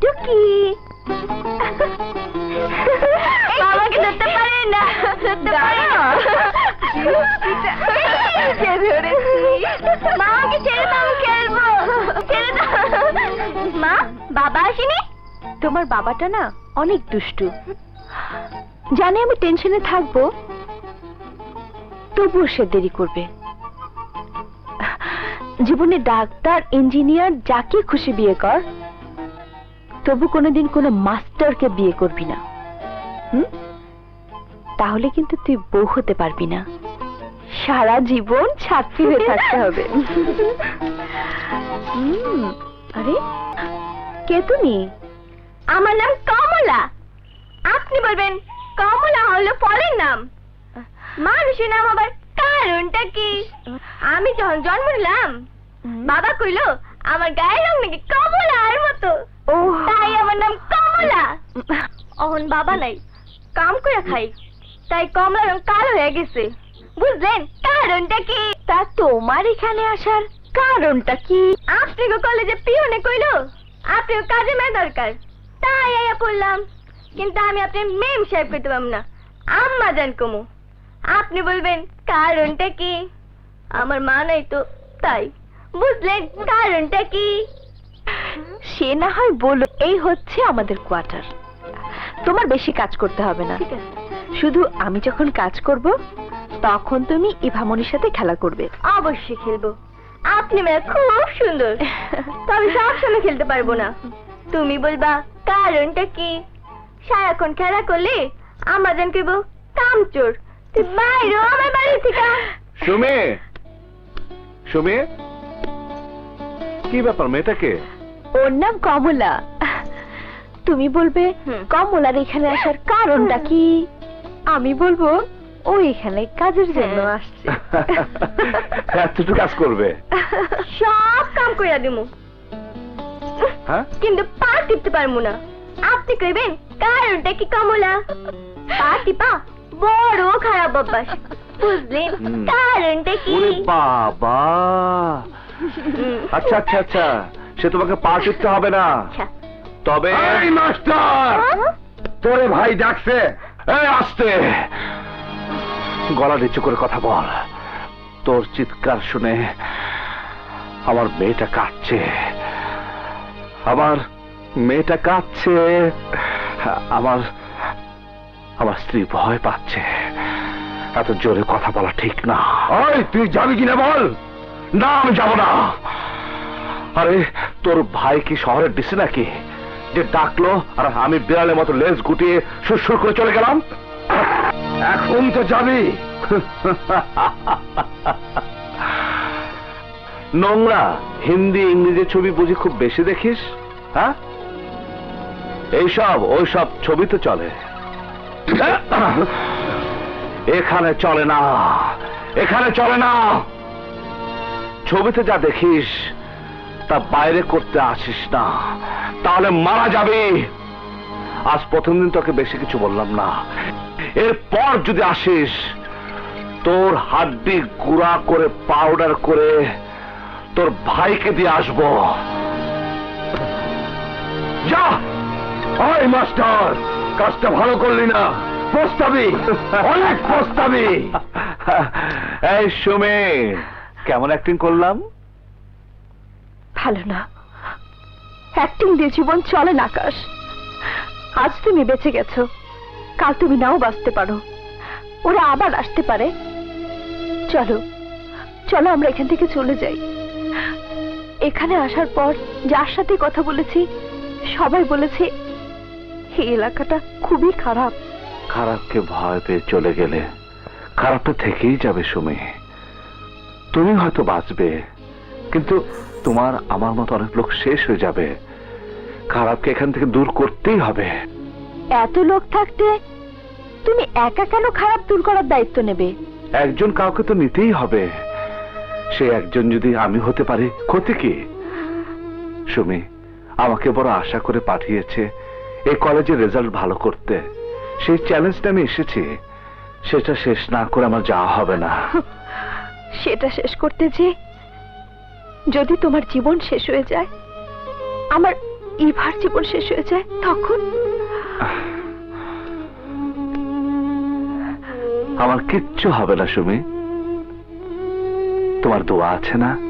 টুকি বাবাকে ধরতে পারে না, ধরতে পারে না। মাকে ছেড়ে দাও, খেলবো। ছেড়ে দাও। মা, বাবা আসেনি? তোমার বাবাটা না অনেক দুষ্টু, জানে আমি টেনশনে থাকবো, তবুও সে দেরি করবে। জীবনে ডাক্তার, ইঞ্জিনিয়ার যাকে খুশি বিয়ে কর, তবু কোনোদিন কোনো মাস্টারকে বিয়ে করবি না। তাহলে কিন্তু তুই বউ হতে পারবি না, সারা জীবন ছাত্রী হয়ে থাকতে হবে। আরে কে তুমি? আমার নাম কমলা। আপনি বলবেন কমলা হলো ফলের নাম, মানুষের নাম আবার কারণটা কি? আমি যখন জন্ম নিলাম বাবা কইলো আমার গায়ের রং নাকি কমলার মতো, তাই আমার নাম কমলা। অহন বাবা নাই, কাম করে খাই, তাই কমলা রং কালো হয়ে গেছে। বুঝলেন কারণটা কি? তা তোমার এখানে আসার কারণটা কি? আপনি কলেজে পিওনে কইলো আপনি কাজে মেয়ে দরকার, তাই আয়া পড়লাম। কিন্তু আমি আপনি মেম সাহেব কইতে পারব না, আম্মা জান কমু। আপনি বলবেন কারণটা কি? আমার মা নাই তো, তাই। বুঝলেন কারণটা কি? সে না হয় বলো। এই হচ্ছে আমাদের কোয়ার্টার, তোমার বেশি কাজ করতে হবে না। শুধু আমি যখন কাজ করব তখন তুমি ইভামনির সাথে খেলা করবে। অবশ্যই খেলবো, আপনি মেয়ে খুব সুন্দর, তবে সবসময় খেলতে পারবো না। তুমি বলবা কারণটা কি? সারাক্ষণ খেলা করলে আমরা জান কইব কামচোর, তুই বাইরে আমার বাড়ি থেকে। সুমি, সুমি, কি ব্যাপার মেয়েটাকে? ওর নাম কমলা। তুমি বলবে কমলার এখানে আসার কারণটা কি, আমি বলবো ও এখানে কাজের জন্য আসছে। এতটুকু কাজ করবে? সব কাম কইরা দিমু, কিন্তু পা টিপতে পারবো না। আপনি কইবেন কারণটা কি কমলা? পা টিপা বড় খারাপ অভ্যাস, বুঝলেন কারণটা কি? ওরে বাবা, আচ্ছা আচ্ছা আচ্ছা, সে তোমাকে পা টিপতে হবে না, তবে মাস্টার তোরে ভাই ডাকছে। এই আসতে, গলা নিচু করে কথা বল। তোর চিৎকার শুনে আমার মেয়েটা কাঁদছে, আমার মেয়েটা কাঁদছে, আমার আমার স্ত্রী ভয় পাচ্ছে। এত জোরে কথা বলা ঠিক না। ওই তুই যাবি কিনা বল? না আমি যাব না। আরে তোর ভাই কি শহরের ডিসি নাকি যে ডাকলো আর আমি বিড়ালের মতো লেজ গুটিয়ে সুরসুর করে চলে গেলাম? এখন তো যাবি। নোংরা হিন্দি ইংরেজি ছবি বুঝি খুব বেশি দেখিস? হ্যাঁ, এইসব ওইসব ছবি তো চলে, এখানে চলে না, এখানে চলে না। ছবিতে যা দেখিস তা বাইরে করতে আসিস না, তাহলে মারা যাবে। আজ প্রথম দিন তোকে বেশি কিছু বললাম না, এরপর যদি আসিস তোর হাড্ডি গুঁড়া করে পাউডার করে তোর ভাইকে দিয়ে আসবো। যা। ওই মাস্টার, কাজটা ভালো করলি না, পস্তাবি, অনেক পস্তাবি। এই সুমে, কেমন অ্যাক্টিং করলাম? ভালো না, অ্যাক্টিং দিয়ে জীবন চলে না আকাশ। আজ তুমি বেঁচে গেছো, কাল তুমি নাও বাঁচতে পারো, ওরা আবার আসতে পারে। চলো চলো আমরা এখান থেকে চলে যাই। এখানে আসার পর যার সাথে কথা বলেছি সবাই বলেছে এই এলাকাটা খুবই খারাপ। খারাপকে ভয় পেয়ে চলে গেলে খারাপটা থেকেই যাবে সুমি। তুমি হয়তো বাঁচবে, কিন্তু তোমার আমার মতো অনেক লোক শেষ হয়ে যাবে। খারাপকে এখান থেকে দূর করতেই হবে। এত লোক থাকতে তুমি একা কেন খারাপ দূর করার দায়িত্ব নেবে? একজন কাউকে তো নিতেই হবে, সে একজন যদি আমি হতে পারি, ক্ষতি কি? সুমি আমাকে বড় আশা করে পাঠিয়েছে এই কলেজের রেজাল্ট ভালো করতে, সেই চ্যালেঞ্জটা আমি এসেছি, সেটা শেষ না করে আমার যাওয়া হবে না। সেটা শেষ করতে যে যদি তোমার জীবন শেষ হয়ে যায়, আমার এবার জীবন শেষ হয়ে যায় তখন? আমার কিচ্ছু হবে না সুমি, তোমার দোয়া আছে না?